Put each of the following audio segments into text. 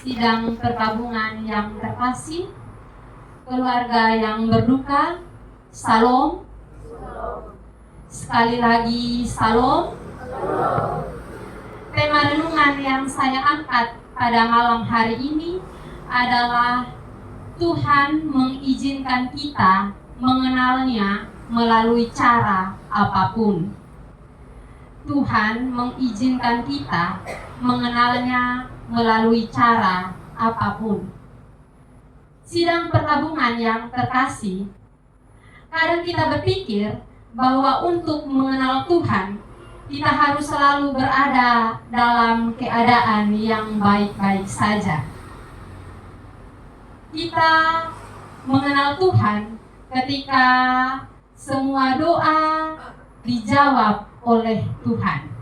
sidang perkabungan yang terkasih, keluarga yang berduka, Salam. Sekali lagi Salam. Tema renungan yang saya angkat pada malam hari ini adalah Tuhan mengizinkan kita mengenalnya melalui cara apapun. Tuhan mengizinkan kita mengenalnya melalui cara apapun. Sidang perkabungan yang terkasih, kadang kita berpikir bahwa untuk mengenal Tuhan, kita harus selalu berada dalam keadaan yang baik-baik saja. Kita mengenal Tuhan ketika semua doa dijawab oleh Tuhan.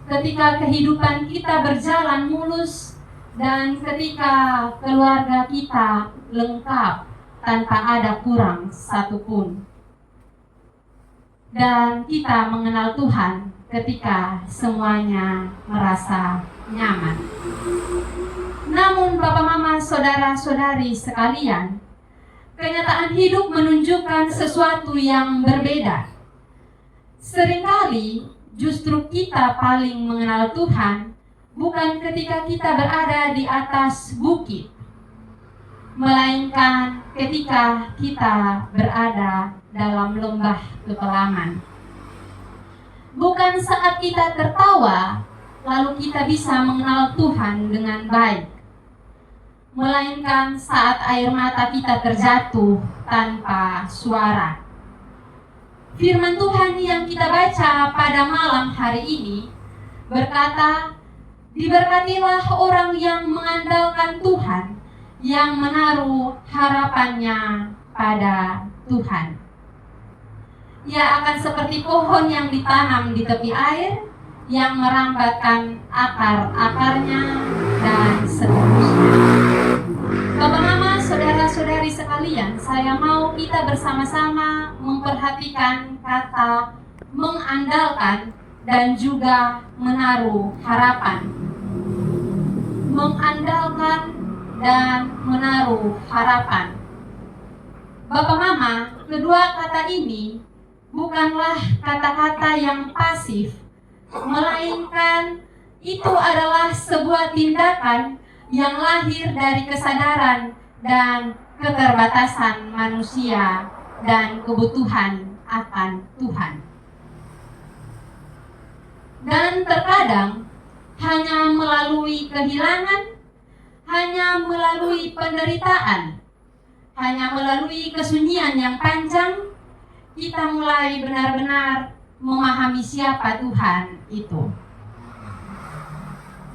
Ketika kehidupan kita berjalan mulus dan ketika keluarga kita lengkap tanpa ada kurang satupun. Dan kita mengenal Tuhan ketika semuanya merasa nyaman. Namun Bapak, Mama, Saudara-saudari sekalian, kenyataan hidup menunjukkan sesuatu yang berbeda. Seringkali justru kita paling mengenal Tuhan bukan ketika kita berada di atas bukit, melainkan ketika kita berada dalam lembah kekelaman. Bukan saat kita tertawa, lalu kita bisa mengenal Tuhan dengan baik, melainkan saat air mata kita terjatuh tanpa suara. Firman Tuhan yang kita baca pada malam hari ini berkata, "Diberkatilah orang yang mengandalkan Tuhan, yang menaruh harapannya pada Tuhan. Ia akan seperti pohon yang ditanam di tepi air, yang merambatkan akar-akarnya, dan seterusnya." Bapak, Mama, Saudara-saudari sekalian, saya mau kita bersama-sama memperhatikan kata mengandalkan dan juga menaruh harapan. Mengandalkan dan menaruh harapan. Bapak, Mama, kedua kata ini bukanlah kata-kata yang pasif, melainkan itu adalah sebuah tindakan yang lahir dari kesadaran dan keterbatasan manusia dan kebutuhan akan Tuhan. Dan terkadang hanya melalui kehilangan, hanya melalui penderitaan, hanya melalui kesunyian yang panjang, kita mulai benar-benar memahami siapa Tuhan itu.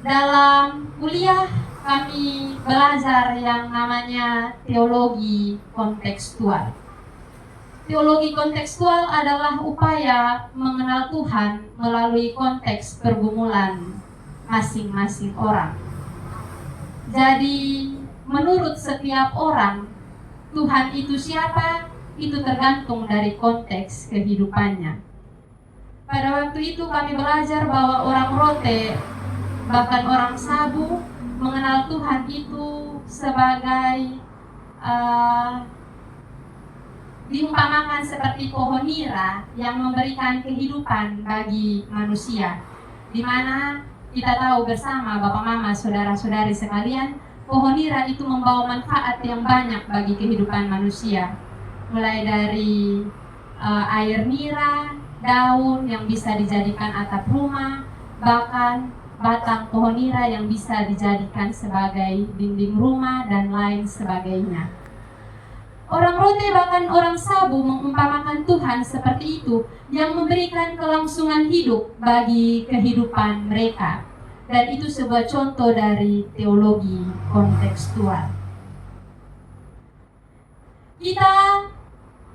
Dalam kuliah kami belajar yang namanya teologi kontekstual. Teologi kontekstual adalah upaya mengenal Tuhan melalui konteks pergumulan masing-masing orang. Jadi, menurut setiap orang, Tuhan itu siapa? Itu tergantung dari konteks kehidupannya. Pada waktu itu kami belajar bahwa orang Rote, bahkan orang Sabu, mengenal Tuhan itu sebagai diumpamakan seperti pohon nira yang memberikan kehidupan bagi manusia, di mana kita tahu bersama Bapak, Mama, Saudara-saudari sekalian, pohon nira itu membawa manfaat yang banyak bagi kehidupan manusia, mulai dari air nira, daun yang bisa dijadikan atap rumah, bahkan batang pohon nira yang bisa dijadikan sebagai dinding rumah dan lain sebagainya. Orang Rote bahkan orang Sabu mengumpamakan Tuhan seperti itu, yang memberikan kelangsungan hidup bagi kehidupan mereka. Dan itu sebuah contoh dari teologi kontekstual. Kita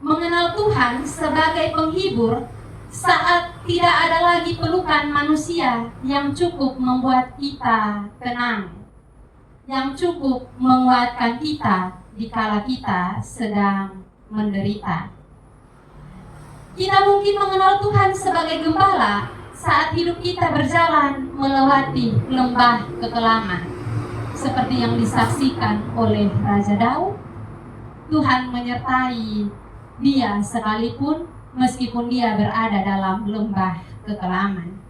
mengenal Tuhan sebagai penghibur saat tidak ada lagi pelukan manusia yang cukup membuat kita tenang, yang cukup menguatkan kita dikala kita sedang menderita. Kita mungkin mengenal Tuhan sebagai gembala saat hidup kita berjalan melewati lembah kekelaman, seperti yang disaksikan oleh Raja Daud. Tuhan menyertai dia sekalipun meskipun dia berada dalam lembah kekelaman.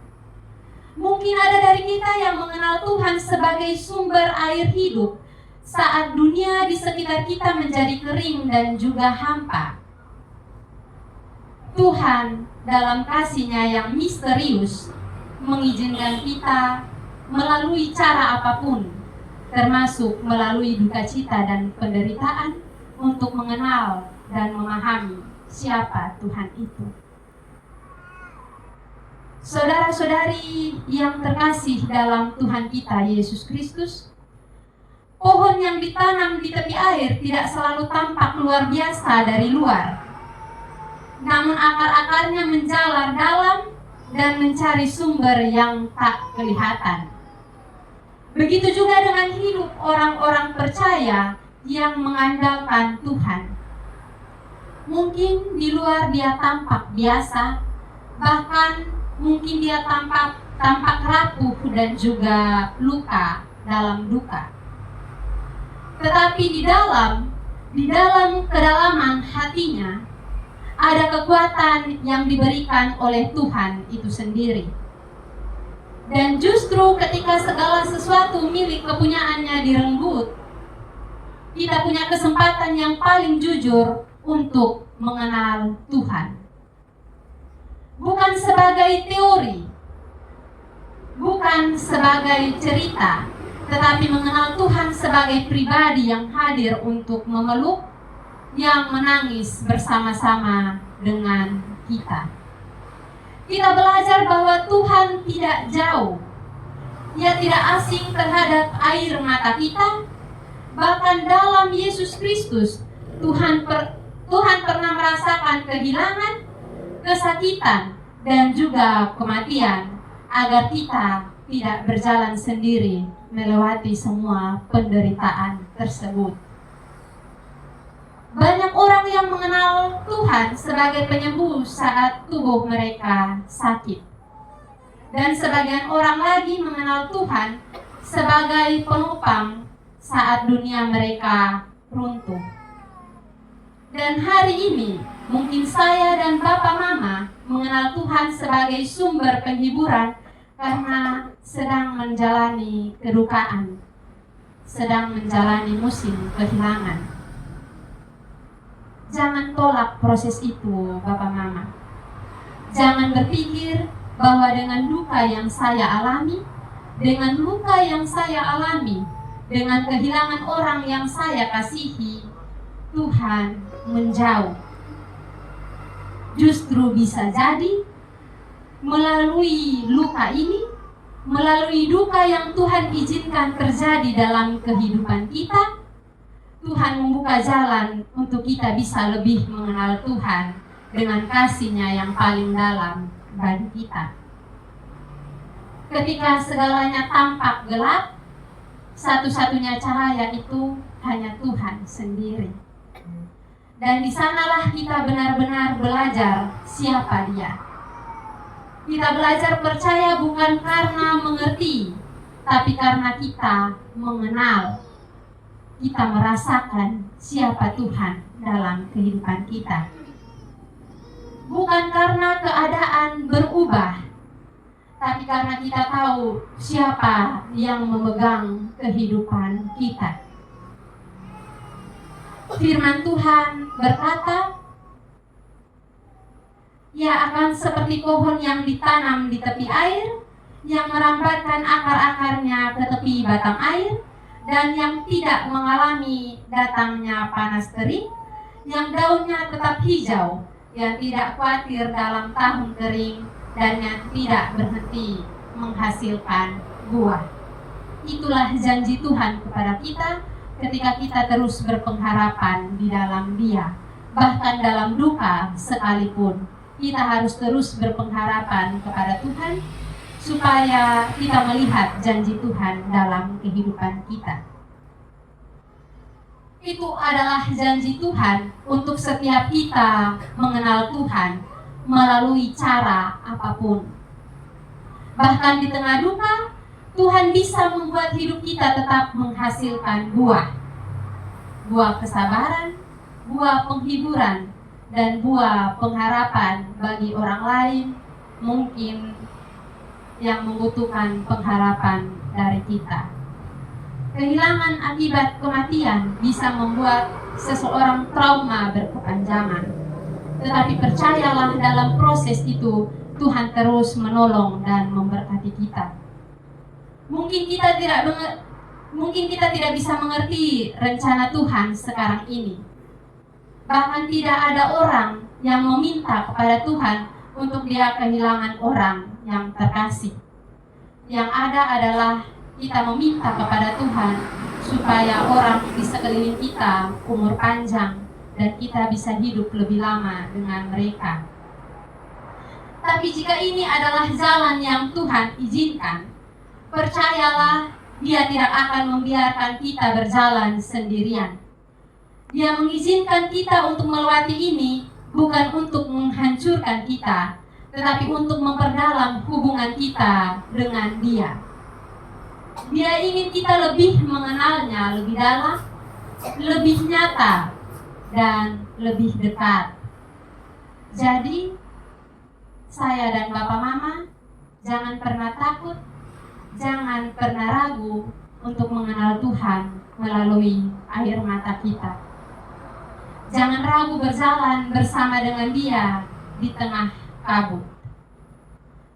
Mungkin ada dari kita yang mengenal Tuhan sebagai sumber air hidup saat dunia di sekitar kita menjadi kering dan juga hampa. Tuhan dalam kasih-Nya yang misterius mengizinkan kita melalui cara apapun, termasuk melalui duka cita dan penderitaan, untuk mengenal dan memahami siapa Tuhan itu. Saudara-saudari yang terkasih dalam Tuhan kita Yesus Kristus, pohon yang ditanam di tepi air tidak selalu tampak luar biasa dari luar, namun akar-akarnya menjalar dalam dan mencari sumber yang tak kelihatan. Begitu juga dengan hidup orang-orang percaya yang mengandalkan Tuhan. Mungkin di luar dia tampak biasa, bahkan mungkin dia tampak rapuh dan juga luka dalam duka. Tetapi di dalam kedalaman hatinya ada kekuatan yang diberikan oleh Tuhan itu sendiri. Dan justru ketika segala sesuatu milik kepunyaannya direnggut, kita punya kesempatan yang paling jujur untuk mengenal Tuhan. Bukan sebagai teori, bukan sebagai cerita, tetapi mengenal Tuhan sebagai pribadi yang hadir untuk memeluk, yang menangis bersama-sama dengan kita. Kita belajar bahwa Tuhan tidak jauh. Ia tidak asing terhadap air mata kita. Bahkan dalam Yesus Kristus, Tuhan pernah merasakan kehilangan, kesakitan, dan juga kematian, agar kita tidak berjalan sendiri melewati semua penderitaan tersebut. Banyak orang yang mengenal Tuhan sebagai penyembuh saat tubuh mereka sakit. Dan sebagian orang lagi mengenal Tuhan sebagai penopang saat dunia mereka runtuh. Dan hari ini, mungkin saya dan Bapak Mama mengenal Tuhan sebagai sumber penghiburan karena sedang menjalani kedukaan, sedang menjalani musim kehilangan. Jangan tolak proses itu, Bapak Mama. Jangan berpikir bahwa dengan duka yang saya alami, dengan luka yang saya alami, dengan kehilangan orang yang saya kasihi, Tuhan menjauh. Justru bisa jadi melalui luka ini, melalui duka yang Tuhan izinkan terjadi dalam kehidupan kita, Tuhan membuka jalan untuk kita bisa lebih mengenal Tuhan dengan kasih-Nya yang paling dalam bagi kita. Ketika segalanya tampak gelap, satu-satunya cahaya itu hanya Tuhan sendiri. Dan di sanalah kita benar-benar belajar siapa Dia. Kita belajar percaya bukan karena mengerti, tapi karena kita mengenal. Kita merasakan siapa Tuhan dalam kehidupan kita. Bukan karena keadaan berubah, tapi karena kita tahu siapa yang memegang kehidupan kita. Firman Tuhan berkata, ia akan seperti pohon yang ditanam di tepi air, yang merambatkan akar-akarnya ke tepi batang air, dan yang tidak mengalami datangnya panas terik, yang daunnya tetap hijau, yang tidak khawatir dalam tahun kering, dan yang tidak berhenti menghasilkan buah. Itulah janji Tuhan kepada kita ketika kita terus berpengharapan di dalam Dia. Bahkan dalam duka sekalipun, kita harus terus berpengharapan kepada Tuhan, supaya kita melihat janji Tuhan dalam kehidupan kita. Itu adalah janji Tuhan untuk setiap kita mengenal Tuhan melalui cara apapun. Bahkan di tengah duka, Tuhan bisa membuat hidup kita tetap menghasilkan buah. Buah kesabaran, buah penghiburan, dan buah pengharapan bagi orang lain mungkin yang membutuhkan pengharapan dari kita. Kehilangan akibat kematian bisa membuat seseorang trauma berkepanjangan. Tetapi percayalah, dalam proses itu Tuhan terus menolong dan memberkati kita. Mungkin kita tidak bisa mengerti rencana Tuhan sekarang ini. Bahkan tidak ada orang yang meminta kepada Tuhan untuk dia kehilangan orang yang terkasih. Yang ada adalah kita meminta kepada Tuhan supaya orang di sekeliling kita umur panjang dan kita bisa hidup lebih lama dengan mereka. Tapi jika ini adalah jalan yang Tuhan izinkan, percayalah, Dia tidak akan membiarkan kita berjalan sendirian. Dia mengizinkan kita untuk melewati ini bukan untuk menghancurkan kita, tetapi untuk memperdalam hubungan kita dengan Dia. Dia ingin kita lebih mengenalnya lebih dalam, lebih nyata, dan lebih dekat. Jadi, saya dan Bapak Mama, jangan pernah takut, jangan pernah ragu untuk mengenal Tuhan melalui air mata kita. Jangan ragu berjalan bersama dengan Dia di tengah kabut.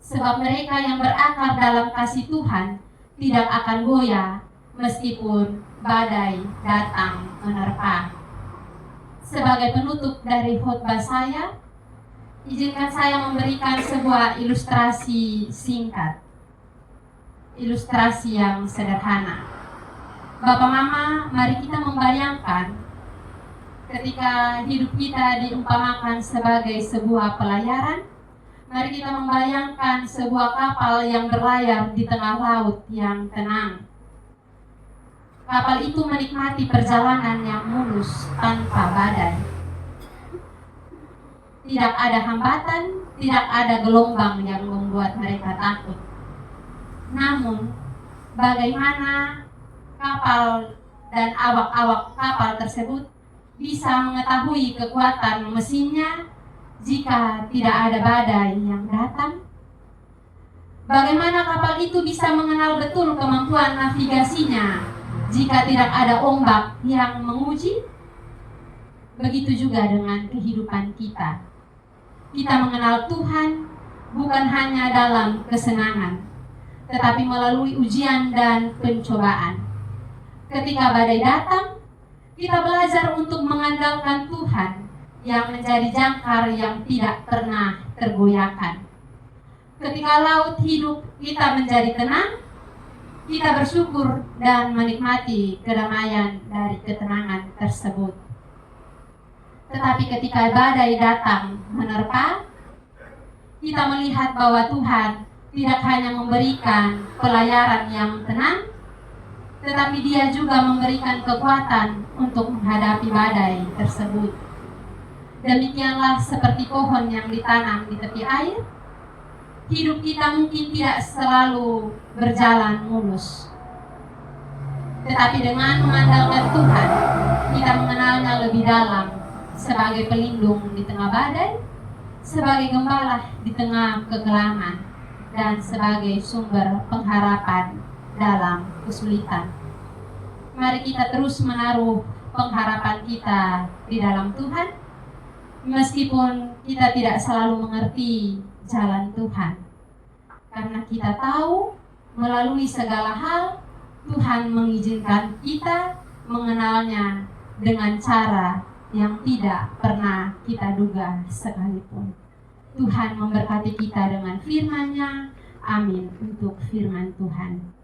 Sebab mereka yang berakar dalam kasih Tuhan tidak akan goyah meskipun badai datang menerpa. Sebagai penutup dari khotbah saya, izinkan saya memberikan sebuah ilustrasi singkat. Ilustrasi yang sederhana. Bapak Mama, mari kita membayangkan ketika hidup kita diumpamakan sebagai sebuah pelayaran. Mari kita membayangkan sebuah kapal yang berlayar di tengah laut yang tenang. Kapal itu menikmati perjalanan yang mulus tanpa badai. Tidak ada hambatan, tidak ada gelombang yang membuat mereka takut. Namun, bagaimana kapal dan awak-awak kapal tersebut bisa mengetahui kekuatan mesinnya jika tidak ada badai yang datang? Bagaimana kapal itu bisa mengenal betul kemampuan navigasinya jika tidak ada ombak yang menguji? Begitu juga dengan kehidupan kita. Kita mengenal Tuhan bukan hanya dalam kesenangan, tetapi melalui ujian dan pencobaan. Ketika badai datang, kita belajar untuk mengandalkan Tuhan yang menjadi jangkar yang tidak pernah tergoyahkan. Ketika laut hidup kita menjadi tenang, kita bersyukur dan menikmati kedamaian dari ketenangan tersebut. Tetapi ketika badai datang menerpa, kita melihat bahwa Tuhan tidak hanya memberikan pelayaran yang tenang, tetapi Dia juga memberikan kekuatan untuk menghadapi badai tersebut. Demikianlah seperti pohon yang ditanam di tepi air, hidup kita mungkin tidak selalu berjalan mulus. Tetapi dengan mengandalkan Tuhan, kita mengenalnya lebih dalam sebagai pelindung di tengah badai, sebagai gembala di tengah kegelaman, dan sebagai sumber pengharapan dalam kesulitan. Mari kita terus menaruh pengharapan kita di dalam Tuhan, meskipun kita tidak selalu mengerti jalan Tuhan. Karena kita tahu melalui segala hal Tuhan mengizinkan kita mengenalnya dengan cara yang tidak pernah kita duga sekalipun. Tuhan memberkati kita dengan firman-Nya. Amin untuk firman Tuhan.